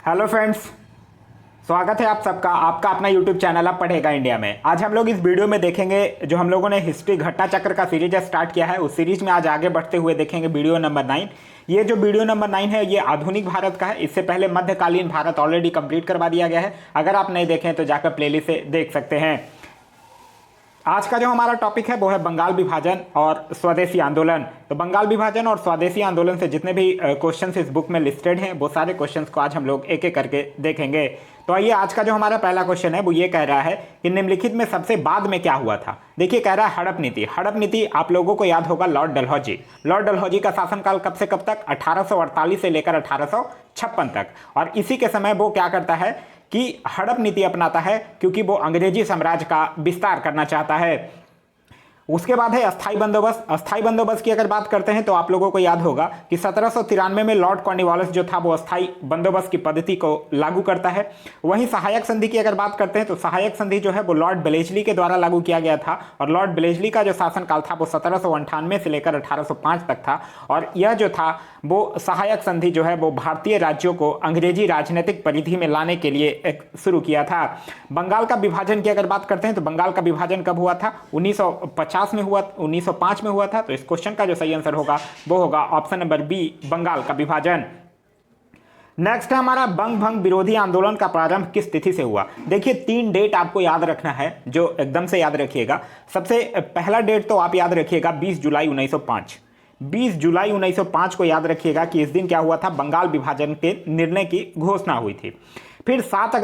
Hello friends, स्वागत है आप सबका आपका अपना यूट्यूब चैनल आप पढ़ेगा इंडिया में। आज हम लोग इस वीडियो में देखेंगे जो हम लोगों ने हिस्ट्री घटना चक्र का सीरीज स्टार्ट किया है, उस सीरीज में आज आगे बढ़ते हुए देखेंगे वीडियो नंबर 9। ये जो वीडियो नंबर 9 है ये आधुनिक भारत का है। इससे पहले मध्यकालीन भारत ऑलरेडी कंप्लीट करवा दिया गया है। अगर आप नहीं देखें तो जाकर प्लेलिस्ट से देख सकते हैं। आज का जो हमारा टॉपिक है वो है बंगाल विभाजन और स्वदेशी आंदोलन। तो बंगाल विभाजन और स्वदेशी आंदोलन से जितने भी क्वेश्चंस इस बुक में लिस्टेड हैं वो सारे क्वेश्चंस को आज हम लोग एक एक करके देखेंगे। तो आइए, आज का जो हमारा पहला क्वेश्चन है वो ये कह रहा है कि निम्नलिखित में सबसे बाद में क्या हुआ था। देखिए, कह रहा है हड़प नीति। हड़प नीति आप लोगों को याद होगा, लॉर्ड डलहौजी। लॉर्ड डलहौजी का शासनकाल कब से कब तक? 1848 से लेकर 1856 तक। और इसी के समय वो क्या करता है कि हड़प नीति अपनाता है, क्योंकि वो अंग्रेजी साम्राज्य का विस्तार करना चाहता है। उसके बाद है अस्थाई बंदोबस्त। अस्थाई बंदोबस्त की अगर बात करते हैं तो आप लोगों को याद होगा कि 1793 में लॉर्ड कॉर्नवालिस जो था वो अस्थाई बंदोबस्त की पद्धति को लागू करता है। वहीं सहायक संधि की अगर बात करते हैं तो सहायक संधि जो है वो लॉर्ड ब्लेजली के द्वारा लागू किया गया था। और लॉर्ड ब्लेजली का जो शासनकाल था वो 1798 से लेकर 1805 तक था। और यह जो था वो सहायक संधि जो है वो भारतीय राज्यों को अंग्रेजी राजनीतिक परिधि में लाने के लिए शुरू किया था। बंगाल का विभाजन की अगर बात करते हैं तो बंगाल का विभाजन कब हुआ था? 1950 में हुआ, 1905 में हुआ था। तो इस क्वेश्चन का जो सही आंसर होगा वो होगा ऑप्शन नंबर बी, बंगाल का विभाजन। नेक्स्ट है हमारा बंग भंग विरोधी आंदोलन का प्रारंभ किस तिथि से हुआ। देखिए, 3 डेट आपको याद रखना है जो एकदम से याद रखिएगा। सबसे पहला डेट तो आप याद रखिएगा 20 जुलाई 1905। 20 जुलाई 1905 को याद रखिएगा कि इस दिन क्या हुआ था? बंगाल विभाजन के निर्णय की घोषणा हुई थी। फिर 7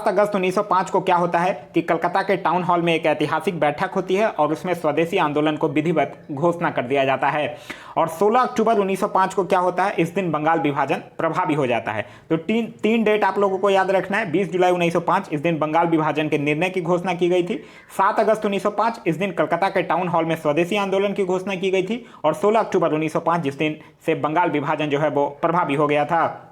अगस्त 1905 को क्या होता है कि कलकत्ता के टाउन हॉल में एक ऐतिहासिक बैठक होती है और उसमें स्वदेशी आंदोलन को विधिवत घोषणा कर दिया जाता है। और 16 अक्टूबर 1905 को क्या होता है? इस दिन बंगाल विभाजन प्रभावी हो जाता है। तो तीन डेट आप लोगों को याद रखना है। 20 जुलाई 1905 इस दिन बंगाल विभाजन के निर्णय की घोषणा की गई थी। 7 अगस्त 1905 इस दिन कलकत्ता के टाउन हॉल में स्वदेशी आंदोलन की घोषणा की गई थी। और 16 अक्टूबर 1905 जिस दिन से बंगाल विभाजन जो है वो प्रभावी हो गया था।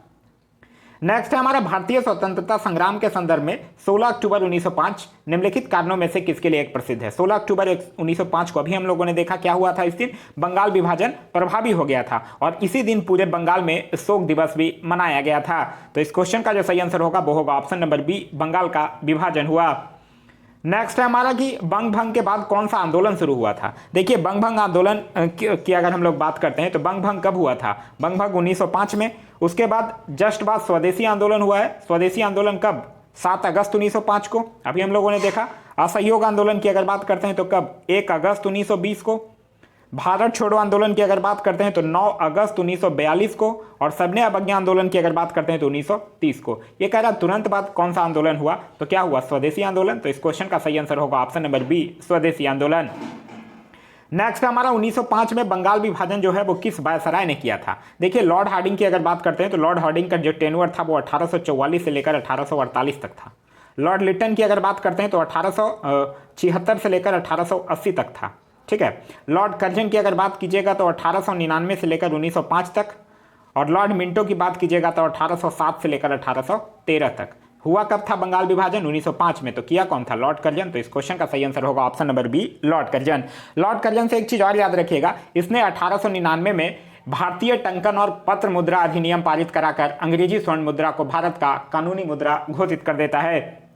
नेक्स्ट है हमारा भारतीय स्वतंत्रता संग्राम के संदर्भ में 16 अक्टूबर 1905 निम्नलिखित कारणों में से किसके लिए एक प्रसिद्ध है? 16 अक्टूबर 1905 को अभी हम लोगों ने देखा क्या हुआ था। इस दिन बंगाल विभाजन प्रभावी हो गया था और इसी दिन पूरे बंगाल में शोक दिवस भी मनाया गया था। तो इस क्वेश्चन का जो सही आंसर होगा वो होगा ऑप्शन नंबर बी, बंगाल का विभाजन हुआ। नेक्स्ट है हमारा कि बंग भंग के बाद कौन सा आंदोलन शुरू हुआ था। देखिए, बंग भंग आंदोलन की अगर हम लोग बात करते हैं तो बंग भंग कब हुआ था? बंग भंग 1905 में। उसके बाद जस्ट बाद स्वदेशी आंदोलन हुआ है। स्वदेशी आंदोलन कब? 7 अगस्त 1905 को अभी हम लोगों ने देखा। असहयोग आंदोलन की अगर बात करते हैं तो कब? 1 अगस्त 1920 को। भारत छोड़ो आंदोलन की अगर बात करते हैं तो 9 अगस्त 1942 को। और सबने अवज्ञा आंदोलन की अगर बात करते हैं तो 1930 को। ये कह रहा तुरंत बाद कौन सा आंदोलन हुआ? तो क्या हुआ? स्वदेशी आंदोलन। तो इस क्वेश्चन का सही आंसर होगा ऑप्शन नंबर बी, स्वदेशी आंदोलन। नेक्स्ट हमारा 1905 में बंगाल विभाजन जो है वो किस वायसराय ने किया था। देखिए, लॉर्ड हार्डिंग की अगर बात करते हैं तो लॉर्ड हार्डिंग का जो टेन्योर था वो 1844 से लेकर 1848 तक था। लॉर्ड लिटन की अगर बात करते हैं तो 1876 से लेकर 1880 तक था। ठीक है। लॉर्ड कर्जन की अगर बात कीजिएगा तो 1899 से लेकर 1905 तक। और लॉर्ड मिंटो की बात कीजिएगा तो 1807 से लेकर 1813 तक। हुआ कब था बंगाल विभाजन? 1905 में। तो किया कौन था? Lord Curzon. तो इस क्वेश्चन का सही आंसर होगा option number B, Lord Curzon. Lord Curzon से एक चीज और याद रखिएगा, इसने 1899 में भारतीय टंकन और पत्र मुद्रा अधिनियम पारित कराकर अंग्रेजी स्वर्ण मुद्रा को भारत का कानूनी मुद्रा घोषित कर देता है।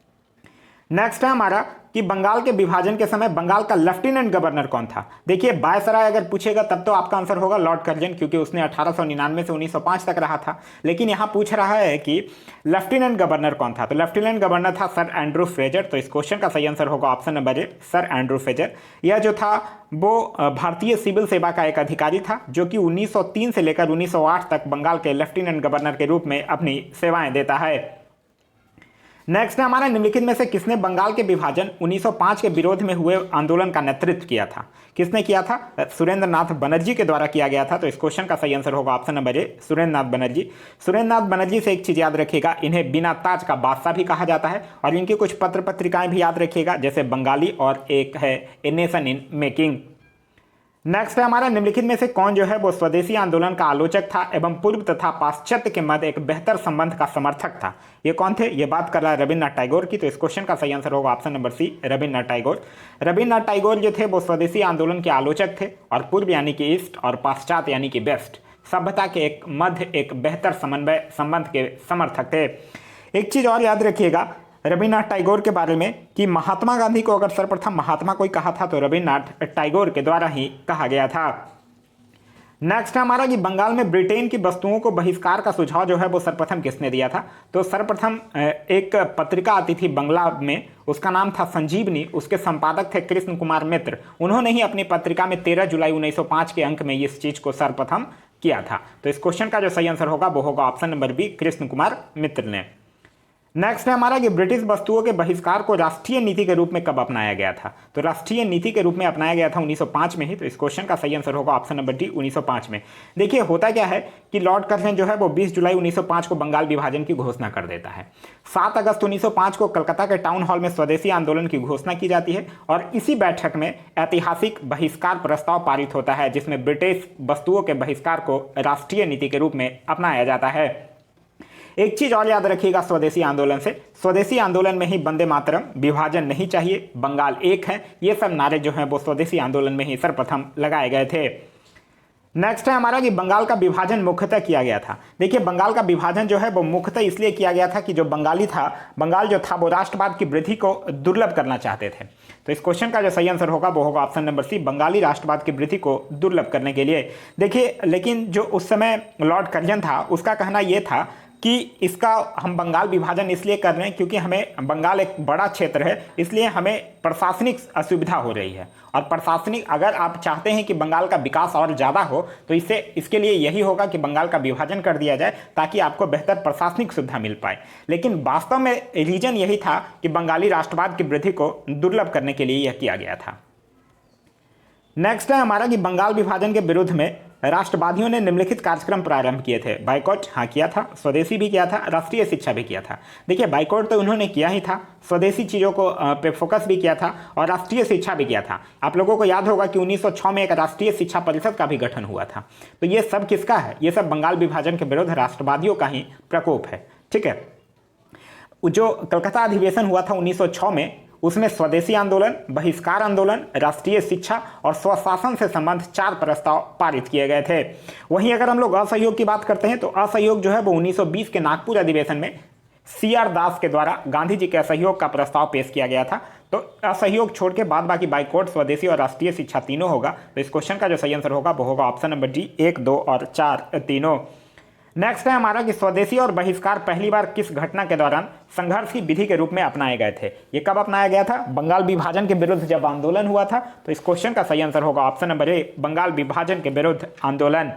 नेक्स्ट है हमारा कि बंगाल के विभाजन के समय बंगाल का लेफ्टिनेंट गवर्नर कौन था। देखिए, वायसराय अगर पूछेगा तब तो आपका आंसर होगा लॉर्ड कर्जन, क्योंकि उसने 1899 से 1905 तक रहा था। लेकिन यहां पूछ रहा है कि लेफ्टिनेंट गवर्नर कौन था। तो लेफ्टिनेंट गवर्नर था सर एंड्रू फ्रेजर। तो इस क्वेश्चन का सही आंसर होगा option number A, sir Andrew Fraser. यह जो था वो भारतीय सिविल सेवा का एक अधिकारी था जो कि 1903 से लेकर 1908 तक बंगाल के लेफ्टिनेंट गवर्नर के रूप में अपनी सेवाएं देता है। नेक्स्ट है हमारा निम्नलिखित में से किसने बंगाल के विभाजन 1905 के विरोध में हुए आंदोलन का नेतृत्व किया था। किसने किया था? सुरेंद्र नाथ बनर्जी के द्वारा किया गया था। तो इस क्वेश्चन का सही आंसर होगा ऑप्शन नंबर ए, सुरेंद्र नाथ बनर्जी। सुरेंद्र नाथ बनर्जी से एक चीज याद रखिएगा, इन्हें बिना ताज का बादशाह भी कहा जाता है। और इनकी कुछ पत्र पत्रिकाएं भी याद रखिएगा, जैसे बंगाली और एक है a nation in making. Next है हमारा निम्नलिखित में से कौन जो है वो स्वदेशी आंदोलन का आलोचक था एवं पूर्व तथा पाश्चात्य के मध्य एक बेहतर संबंध का समर्थक था। ये कौन थे? ये बात कर रहा है रविन्द्रनाथ टैगोर की। तो इस क्वेश्चन का सही आंसर होगा option number C, Rabindranath Tagore. Rabindranath Tagore जो थे वो स्वदेशी आंदोलन के आलोचक थे और पूर्व यानी कि ईस्ट और पाश्चात्य यानी कि वेस्ट। सभ्यता के एक मध्य एक बेहतर समन्वय संबंध के समर्थक थे। एक चीज़ और याद रखिएगा रविन्द्रनाथ टैगोर के बारे में कि महात्मा गांधी को अगर सर्वप्रथम महात्मा कोई कहा था तो रविन्द्रनाथ टैगोर के द्वारा ही कहा गया था। नेक्स्ट है हमारा कि बंगाल में ब्रिटेन की वस्तुओं को बहिष्कार का सुझाव जो है वो सर्वप्रथम किसने दिया था? तो सर्वप्रथम एक पत्रिका आती थी बंगला में, उसका नाम था संजीवनी, उसके संपादक थे कृष्ण कुमार मित्र। उन्होंने ही अपनी पत्रिका में 13 जुलाई 1905 के अंक में इस चीज को सर्वप्रथम किया था। तो इस क्वेश्चन का जो सही आंसर होगा वो होगा option number B, Krishna Kumar Mitra ने। नेक्स्ट है हमारा कि ब्रिटिश वस्तुओं के बहिष्कार को राष्ट्रीय नीति के रूप में कब अपनाया गया था? तो राष्ट्रीय नीति के रूप में अपनाया गया था 1905 में ही। तो इस क्वेश्चन का सही आंसर होगा ऑप्शन नंबर डी, 1905 में। देखिए होता क्या है कि लॉर्ड कर्जन जो है वो 20 जुलाई 1905 को बंगाल विभाजन की घोषणा कर देता है। 7 अगस्त 1905 को कलकत्ता के टाउन हॉल में स्वदेशी आंदोलन की घोषणा की जाती है और इसी बैठक में ऐतिहासिक बहिष्कार प्रस्ताव पारित होता है जिसमें ब्रिटिश वस्तुओं के बहिष्कार को राष्ट्रीय नीति के रूप में अपनाया जाता है। एक चीज और याद रखिएगा स्वदेशी आंदोलन से, स्वदेशी आंदोलन में ही वंदे मातरम, विभाजन नहीं चाहिए, बंगाल एक है, ये सब नारे जो हैं वो स्वदेशी आंदोलन में ही सर्वप्रथम लगाए गए थे। नेक्स्ट है हमारा कि बंगाल का विभाजन मुख्यतः किया गया था। देखिए बंगाल का विभाजन जो है वो मुख्यतः इसलिए किया गया था कि जो बंगाली था, बंगाल जो था वो राष्ट्रवाद की वृद्धि को दुर्लभ करना चाहते थे। तो इस क्वेश्चन का जो सही आंसर होगा वो होगा ऑप्शन नंबर सी, बंगाली राष्ट्रवाद की वृद्धि को दुर्लभ करने के लिए। देखिए लेकिन जो उस समय लॉर्ड कर्जन था उसका कहना यह था कि इसका हम बंगाल विभाजन इसलिए कर रहे हैं क्योंकि हमें बंगाल एक बड़ा क्षेत्र है, इसलिए हमें प्रशासनिक असुविधा हो रही है। और प्रशासनिक अगर आप चाहते हैं कि बंगाल का विकास और ज़्यादा हो तो इसके लिए यही होगा कि बंगाल का विभाजन कर दिया जाए ताकि आपको बेहतर प्रशासनिक सुविधा मिल पाए। लेकिन वास्तव में रीजन यही था कि बंगाली राष्ट्रवाद की वृद्धि को दुर्लभ करने के लिए यह किया गया था। नेक्स्ट है हमारा कि बंगाल विभाजन के विरुद्ध में राष्ट्रवादियों ने निम्नलिखित कार्यक्रम प्रारंभ किए थे। बाइकॉट हाँ किया था, स्वदेशी भी किया था, राष्ट्रीय शिक्षा भी किया था। देखिए बाइकॉट तो उन्होंने किया ही था, स्वदेशी चीज़ों को पे फोकस भी किया था और राष्ट्रीय शिक्षा भी किया था। आप लोगों को याद होगा कि 1906 में एक राष्ट्रीय शिक्षा परिषद का भी गठन हुआ था। तो ये सब किसका है? ये सब बंगाल विभाजन के विरुद्ध राष्ट्रवादियों का ही प्रकोप है। ठीक है, जो कलकत्ता अधिवेशन हुआ था 1906 में, उसमें स्वदेशी आंदोलन, बहिष्कार आंदोलन, राष्ट्रीय शिक्षा और स्वशासन से संबंध 4 प्रस्ताव पारित किए गए थे। वहीं अगर हम लोग असहयोग की बात करते हैं तो असहयोग जो है वो 1920 के नागपुर अधिवेशन में CR दास के द्वारा गांधी जी के असहयोग का प्रस्ताव पेश किया गया था। तो असहयोग छोड़ के बाद बाकी बाइकॉट, स्वदेशी और राष्ट्रीय शिक्षा तीनों होगा। तो इस क्वेश्चन का जो सही आंसर होगा वो होगा ऑप्शन नंबर डी, 1, 2 और 4 तीनों। नेक्स्ट है हमारा कि स्वदेशी और बहिष्कार पहली बार किस घटना के दौरान संघर्ष की विधि के रूप में अपनाए गए थे? ये कब अपनाया गया था? बंगाल विभाजन के विरुद्ध जब आंदोलन हुआ था। तो इस क्वेश्चन का सही आंसर होगा ऑप्शन नंबर ए, बंगाल विभाजन के विरुद्ध आंदोलन।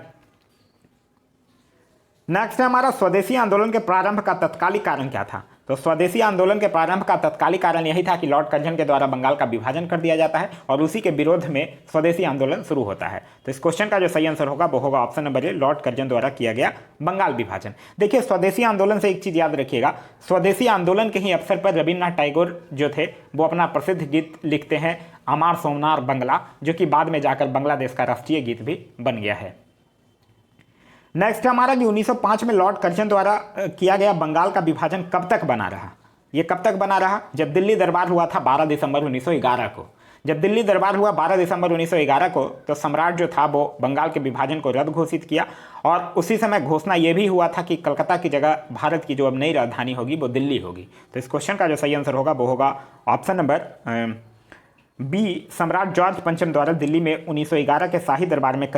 नेक्स्ट है हमारा स्वदेशी आंदोलन के प्रारंभ का तत्कालिक कारण क्या था? तो स्वदेशी आंदोलन के प्रारंभ का तत्कालिक कारण यही था कि लॉर्ड कर्जन के द्वारा बंगाल का विभाजन कर दिया जाता है और उसी के विरोध में स्वदेशी आंदोलन शुरू होता है। तो इस क्वेश्चन का जो सही आंसर होगा वो होगा option number A, Lord Curzon द्वारा किया गया बंगाल विभाजन। देखिए स्वदेशी आंदोलन से एक चीज याद रखिएगा, स्वदेशी आंदोलन के ही अवसर पर रविन्द्रनाथ टैगोर जो थे वो अपना प्रसिद्ध गीत लिखते हैं, अमार सोमनार बंगला, जो कि बाद में जाकर बांग्लादेश का राष्ट्रीय गीत भी बन गया है। नेक्स्ट हमारा कि 1905 में लॉर्ड कर्जन द्वारा किया गया बंगाल का विभाजन कब तक बना रहा? ये कब तक बना रहा? जब दिल्ली दरबार हुआ था 12 दिसंबर 1911 को। जब दिल्ली दरबार हुआ 12 दिसंबर 1911 को तो सम्राट जो था वो बंगाल के विभाजन को रद्द घोषित किया और उसी समय घोषणा ये भी हुआ था कि कलकत्ता की जगह भारत की जो अब नई राजधानी होगी वो दिल्ली होगी। तो इस क्वेश्चन का जो सही आंसर होगा वो होगा ऑप्शन नंबर बी, सम्राट जॉर्ज पंचम द्वारा दिल्ली में 1911 के शाही दरबार में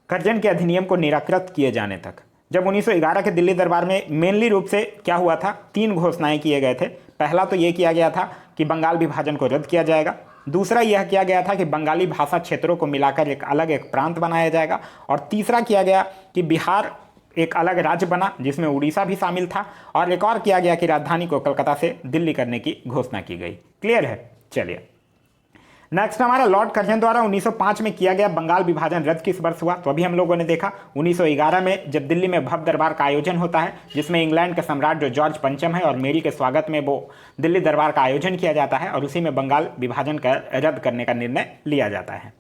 कर्जन के अधिनियम को निराकृत किए जाने तक। जब 1911 के दिल्ली दरबार में मेनली रूप से क्या हुआ था, 3 घोषणाएं किए गए थे। पहला तो ये किया गया था कि बंगाल विभाजन को रद्द किया जाएगा, दूसरा यह किया गया था कि बंगाली भाषा क्षेत्रों को मिलाकर एक अलग एक प्रांत बनाया जाएगा, और तीसरा किया गया कि बिहार एक अलग राज्य बना जिसमें उड़ीसा भी शामिल था, और एक और किया गया कि राजधानी को कलकत्ता से दिल्ली करने की घोषणा की गई। क्लियर है? चलिए नेक्स्ट हमारा लॉर्ड कर्जन द्वारा 1905 में किया गया बंगाल विभाजन रद्द किस वर्ष हुआ? तो अभी हम लोगों ने देखा 1911 में जब दिल्ली में भव्य दरबार का आयोजन होता है जिसमें इंग्लैंड के सम्राट जो जॉर्ज पंचम है और मेरी के स्वागत में वो दिल्ली दरबार का आयोजन किया जाता है और उसी में बंगाल विभाजन का रद्द करने का निर्णय लिया जाता है।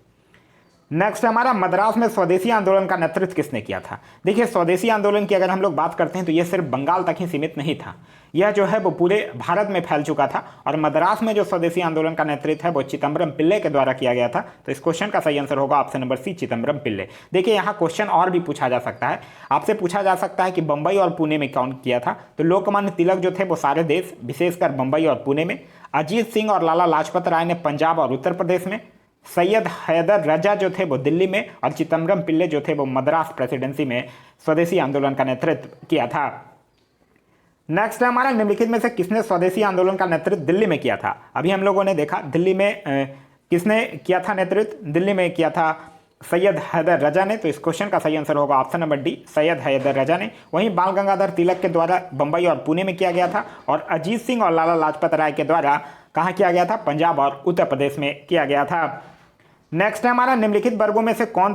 नेक्स्ट हमारा मद्रास में स्वदेशी आंदोलन का नेतृत्व किसने किया था। देखिए स्वदेशी आंदोलन की अगर हम लोग बात करते हैं तो यह सिर्फ बंगाल तक ही सीमित नहीं था, यह जो है वो पूरे भारत में फैल चुका था। और मद्रास में जो स्वदेशी आंदोलन का नेतृत्व है वो चिदम्बरम पिल्ले के द्वारा किया गया था। तो इस क्वेश्चन का सही आंसर होगा ऑप्शन नंबर सी, चिदम्बरम पिल्ले। देखिए यहाँ क्वेश्चन और भी पूछा जा सकता है, आपसे पूछा जा सकता है कि बंबई और पुणे में कौन किया था। तो लोकमान्य तिलक जो थे वो सारे देश, विशेषकर बंबई और पुणे में। अजीत सिंह और लाला लाजपत राय ने पंजाब और उत्तर प्रदेश में। सैयद हैदर रजा जो थे वो दिल्ली में, और चिदम्बरम पिल्ले जो थे वो मद्रास प्रेसिडेंसी में स्वदेशी आंदोलन का नेतृत्व किया था। नेक्स्ट है हमारा, निम्नलिखित में से किसने स्वदेशी आंदोलन का नेतृत्व दिल्ली में किया था। अभी हम लोगों ने देखा दिल्ली में किसने किया था नेतृत्व, दिल्ली में किया था सैयद हैदर रजा ने। तो इस क्वेश्चन का सही आंसर होगा option number D, Syed Haider Raza ने। वहीं बाल गंगाधर तिलक के द्वारा बंबई और पुणे में किया गया था, और अजीत सिंह और लाला लाजपत राय के द्वारा कहाँ किया गया था, पंजाब और उत्तर प्रदेश में किया गया था। नेक्स्ट है हमारा, निम्नलिखित वर्गों में से कौन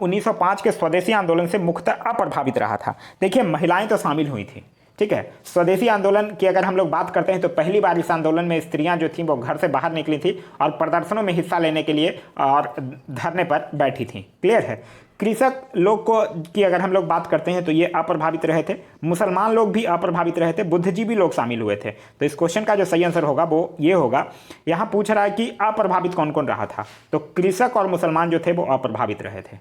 1905 के स्वदेशी आंदोलन से मुख्यतः अप्रभावित रहा था। देखिए महिलाएं तो शामिल हुई थी, ठीक है। स्वदेशी आंदोलन की अगर हम लोग बात करते हैं तो पहली बार इस आंदोलन में स्त्रियां जो थीं वो घर से बाहर निकली थी और प्रदर्शनों में हिस्सा लेने के लिए और धरने पर बैठी थी। क्लियर है। कृषक लोग को की अगर हम लोग बात करते हैं तो ये अप्रभावित रहे थे। मुसलमान लोग भी अप्रभावित रहे थे, बुद्धिजीवी लोग शामिल हुए थे। तो इस क्वेश्चन का जो सही आंसर होगा वो ये होगा। यहाँ पूछ रहा है कि अप्रभावित कौन कौन रहा था, तो कृषक और मुसलमान जो थे वो अप्रभावित रहे थे।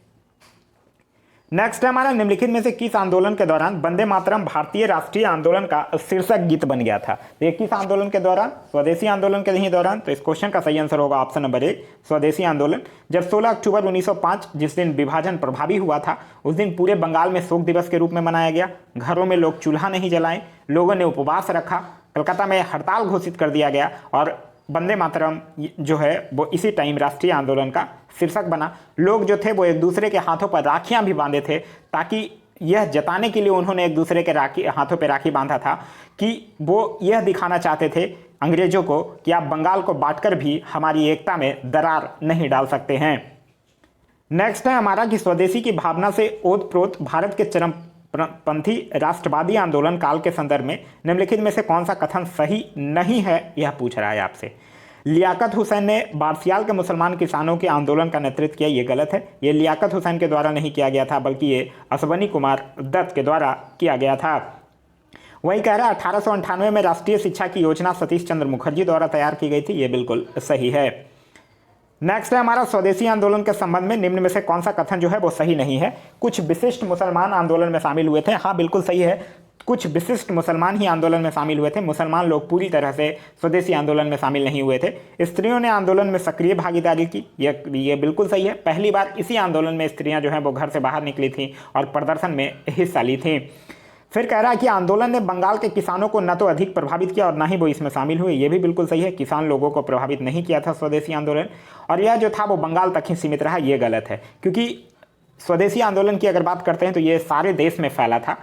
नेक्स्ट है हमारा, निम्नलिखित में से किस आंदोलन के दौरान वंदे मातरम भारतीय राष्ट्रीय आंदोलन का शीर्षक गीत बन गया था। तो ये किस आंदोलन के दौरान, स्वदेशी आंदोलन के ही दौरान। तो इस क्वेश्चन का सही आंसर होगा ऑप्शन नंबर ए, स्वदेशी आंदोलन। जब 16 अक्टूबर 1905 जिस दिन विभाजन प्रभावी हुआ था, उस दिन पूरे बंगाल में शोक दिवस के रूप में मनाया गया। घरों में लोग चूल्हा नहीं जलाएं, लोगों ने उपवास रखा, कलकत्ता में हड़ताल घोषित कर दिया गया, और वंदे मातरम जो है वो इसी टाइम राष्ट्रीय आंदोलन का शीर्षक बना। लोग जो थे वो एक दूसरे के हाथों पर राखियां भी बांधे थे, ताकि यह जताने के लिए उन्होंने एक दूसरे के हाथों पर राखी बांधा था कि वो यह दिखाना चाहते थे अंग्रेजों को कि आप बंगाल को बांटकर भी हमारी एकता में दरार नहीं डाल सकते हैं। नेक्स्ट है हमारा कि स्वदेशी की भावना से ओतप्रोत भारत के चरमपंथी राष्ट्रवादी आंदोलन काल के संदर्भ में निम्नलिखित में से कौन सा कथन सही नहीं है, यह पूछ रहा है आपसे। लियाकत हुसैन ने बारसियाल के मुसलमान किसानों के आंदोलन का नेतृत्व किया, ये गलत है। ये लियाकत हुसैन के द्वारा नहीं किया गया था, बल्कि ये अश्वनी कुमार दत्त के द्वारा किया गया था। वही कह रहा है 1898 में राष्ट्रीय शिक्षा की योजना सतीश चंद्र मुखर्जी द्वारा तैयार की गई थी, ये बिल्कुल सही है। नेक्स्ट है हमारा, स्वदेशी आंदोलन के संबंध में निम्न में से कौन सा कथन जो है वो सही नहीं है। कुछ विशिष्ट मुसलमान आंदोलन में शामिल हुए थे, हाँ बिल्कुल सही है। कुछ विशिष्ट मुसलमान ही आंदोलन में शामिल हुए थे, मुसलमान लोग पूरी तरह से स्वदेशी आंदोलन में शामिल नहीं हुए थे। स्त्रियों ने आंदोलन में सक्रिय भागीदारी की, ये बिल्कुल सही है। पहली बार इसी आंदोलन में स्त्रियां जो हैं वो घर से बाहर निकली थी और प्रदर्शन में हिस्सा ली थी। फिर कह रहा है कि आंदोलन ने बंगाल के किसानों को न तो अधिक प्रभावित किया और ना ही वो इसमें शामिल हुए, ये भी बिल्कुल सही है। किसान लोगों को प्रभावित नहीं किया था स्वदेशी आंदोलन, और यह जो था वो बंगाल तक ही सीमित रहा, ये गलत है। क्योंकि स्वदेशी आंदोलन की अगर बात करते हैं तो ये सारे देश में फैला था।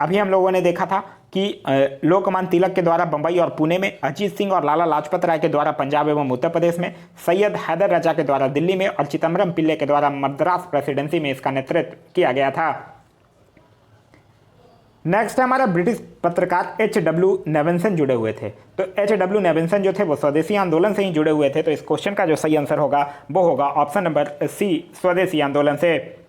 अभी हम लोगों ने देखा था कि लोकमान्य तिलक के द्वारा बंबई और पुणे में, अजीत सिंह और लाला लाजपत राय के द्वारा पंजाब एवं उत्तर प्रदेश में, सैयद हैदर रजा के द्वारा दिल्ली में, और चिदम्बरम पिल्ले के द्वारा मद्रास प्रेसिडेंसी में इसका नेतृत्व किया गया था। नेक्स्ट है हमारा, ब्रिटिश पत्रकार H.W. नेविन्सन जुड़े हुए थे। तो H.W. नेविन्सन जो थे वो स्वदेशी आंदोलन से ही जुड़े हुए थे। तो इस क्वेश्चन का जो सही आंसर होगा वो होगा ऑप्शन नंबर सी, स्वदेशी आंदोलन से।